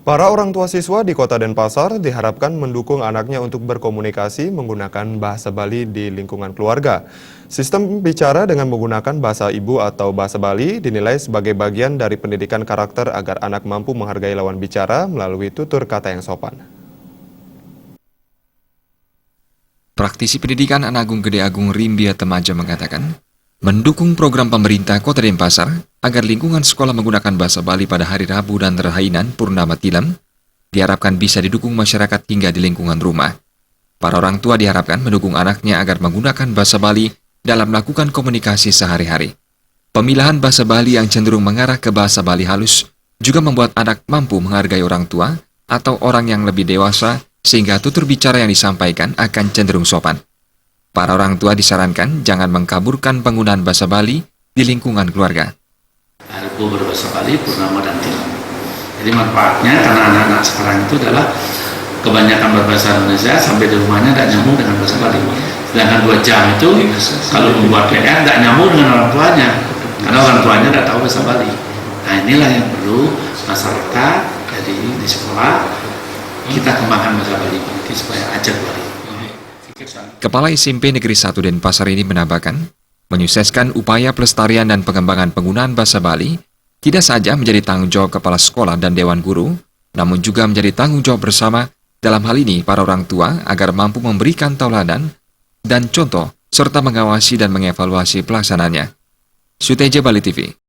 Para orang tua siswa di Kota Denpasar diharapkan mendukung anaknya untuk berkomunikasi menggunakan bahasa Bali di lingkungan keluarga. Sistem bicara dengan menggunakan bahasa ibu atau bahasa Bali dinilai sebagai bagian dari pendidikan karakter agar anak mampu menghargai lawan bicara melalui tutur kata yang sopan. Praktisi pendidikan Agung Gede Agung Rimbia Temaja mengatakan, mendukung program pemerintah Kota Denpasar agar lingkungan sekolah menggunakan bahasa Bali pada hari Rabu dan Rahainan Purnama Tilam diharapkan bisa didukung masyarakat hingga di lingkungan rumah. Para orang tua diharapkan mendukung anaknya agar menggunakan bahasa Bali dalam melakukan komunikasi sehari-hari. Pemilihan bahasa Bali yang cenderung mengarah ke bahasa Bali halus juga membuat anak mampu menghargai orang tua atau orang yang lebih dewasa sehingga tutur bicara yang disampaikan akan cenderung sopan. Para orang tua disarankan jangan mengkaburkan penggunaan bahasa Bali di lingkungan keluarga. Harus berbahasa Bali, Purnama dan Tilam. Jadi manfaatnya karena anak-anak sekarang itu adalah kebanyakan berbahasa Indonesia sampai di rumahnya tidak nyambung dengan bahasa Bali. Sedangkan 2 jam itu kalau membuat PR tidak nyambung dengan orang tuanya karena orang tuanya tidak tahu bahasa Bali. Nah inilah yang perlu masyarakat jadi di sekolah kita kembangkan bahasa Bali supaya ajak Bali. Kepala SMP Negeri 1 Denpasar ini menambahkan, menyukseskan upaya pelestarian dan pengembangan penggunaan bahasa Bali tidak saja menjadi tanggung jawab kepala sekolah dan dewan guru, namun juga menjadi tanggung jawab bersama dalam hal ini para orang tua agar mampu memberikan tauladan dan contoh serta mengawasi dan mengevaluasi pelaksananya. Suteja Bali TV.